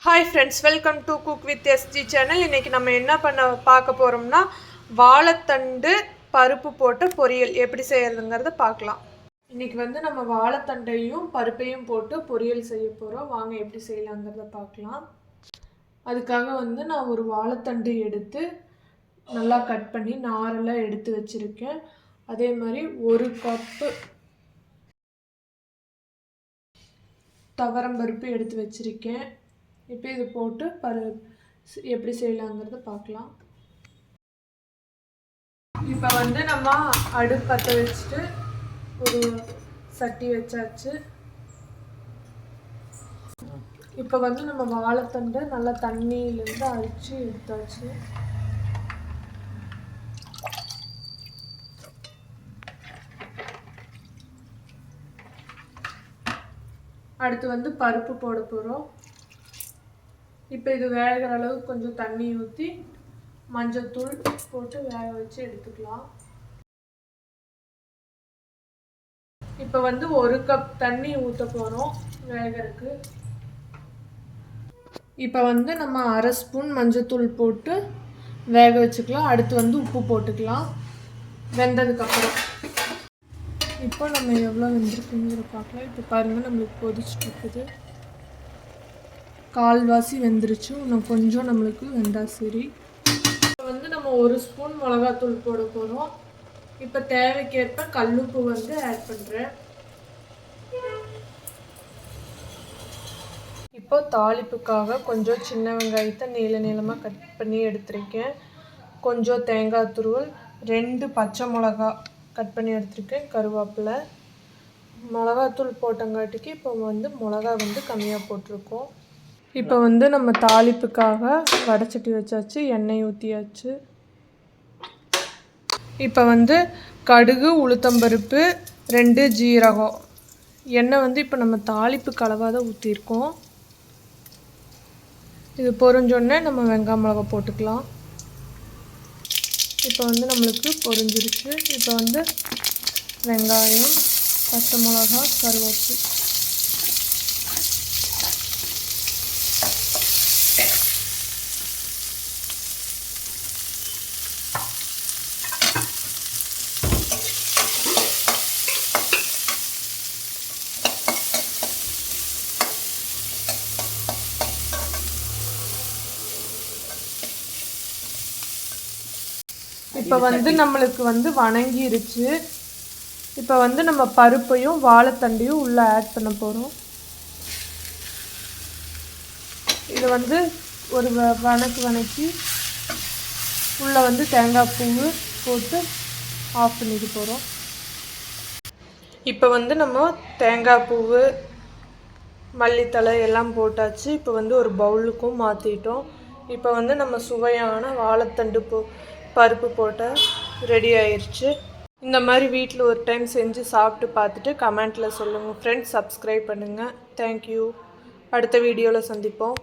Hi friends, welcome to Cook with SG channel. இன்னைக்கு நம்ம என்ன பார்க்க போறோம்னா வாழைத்தண்டு பருப்பு போட்டு பொரியல் எப்படி செய்யறதுங்கறத பார்க்கலாம். இன்னைக்கு வந்து நம்ம வாழைத்தண்டையும் பருப்பையும் போட்டு பொரியல் செய்ய போறோம். வாங்க எப்படி செய்யலாம்ங்கறத பார்க்கலாம். அதுக்காக வந்து நான் ஒரு வாழைத்தண்டு எடுத்து நல்லா கட் பண்ணி நாரெல்லாம் எடுத்து வச்சிருக்கேன். அதே மாதிரி 1 கப் துவரம் பருப்பு எடுத்து வச்சிருக்கேன். இப்போ இது போட்டு எப்படி செய்யலாம்ங்கறத பார்க்கலாம். இப்போ வந்து நம்ம அடுப்பு பற்ற வச்சுட்டு ஒரு சட்டி வச்சாச்சு. இப்போ வந்து நம்ம வாழைத்தண்டை நல்லா தண்ணியிலேருந்து அரிச்சு எடுத்தாச்சு. அடுத்து வந்து பருப்பு போட போகிறோம். இப்போ இது வேகிற அளவுக்கு கொஞ்சம் தண்ணி ஊற்றி மஞ்சள்தூள் போட்டு வேக வச்சு எடுத்துக்கலாம். இப்போ வந்து 1 கப் தண்ணி ஊற்ற போகிறோம் வேகறதுக்கு. இப்போ வந்து நம்ம 1/2 ஸ்பூன் மஞ்சள்தூள் போட்டு வேக வச்சுக்கலாம். அடுத்து வந்து உப்பு போட்டுக்கலாம் வெந்ததுக்கப்புறம். இப்போ நம்ம எவ்வளோ வெந்திருக்குங்கிற பார்க்கலாம். இப்போ பாருங்கள், நம்மளுக்கு கொதிச்சுட்டு இருக்குது. கால்வாசி வெந்துருச்சு. இன்னும் கொஞ்சம் நம்மளுக்கு வெந்தா சரி. இப்போ வந்து நம்ம 1 ஸ்பூன் மிளகாத்தூள் போட போகிறோம். இப்போ தேவைக்கேற்ப கல்லுப்பு வந்து ஆட் பண்ணுறேன். இப்போ தாளிப்புக்காக கொஞ்சம் சின்ன வெங்காயத்தை நீளமாக கட் பண்ணி எடுத்துருக்கேன். கொஞ்சம் தேங்காய் துருவல், 2 பச்சை மிளகா கட் பண்ணி எடுத்துருக்கேன், கருவேப்பிலை. மிளகாத்தூள் போட்டங்காட்டிக்கு இப்போ வந்து மிளகா வந்து கம்மியாக போட்டிருக்கோம். இப்போ வந்து நம்ம தாளிப்புக்காக வடைச்சட்டி வச்சாச்சு, எண்ணெய் ஊற்றியாச்சு. இப்போ வந்து கடுகு, உளுத்தம்பருப்பு, 2 ஜீரகம், எண்ணெய் வந்து இப்போ நம்ம தாளிப்புக்கு அளவாக தான் ஊற்றிருக்கோம். இது பொரிஞ்சோடனே நம்ம வெங்காய மிளகா போட்டுக்கலாம். இப்போ வந்து நம்மளுக்கு பொரிஞ்சிருச்சு. இப்போ வந்து வெங்காயம், பச்சை மிளகா, கருவேப்பிலை. இப்போ வந்து நம்மளுக்கு வந்து வணங்கிருச்சு. இப்போ வந்து நம்ம பருப்பையும் வாழைத்தண்டையும் உள்ளே ஆட் பண்ண போகிறோம். இதை வந்து ஒரு வணக்கி உள்ளே வந்து தேங்காய் பூ போட்டு ஆஃப் பண்ணிட்டு போகிறோம். இப்போ வந்து நம்ம தேங்காய் பூ, மல்லித்தழை எல்லாம் போட்டாச்சு. இப்போ வந்து ஒரு பவுலுக்கும் மாற்றிட்டோம். இப்போ வந்து நம்ம சுவையான வாழைத்தண்டு பருப்பு போட்டால் ரெடி ஆயிடுச்சு. இந்த மாதிரி வீட்டில் ஒரு டைம் செஞ்சு சாப்பிட்டு பார்த்துட்டு கமெண்ட்டில் சொல்லுங்கள் ஃப்ரெண்ட்ஸ். சப்ஸ்கிரைப் பண்ணுங்கள். தேங்க்யூ. அடுத்த வீடியோவில் சந்திப்போம்.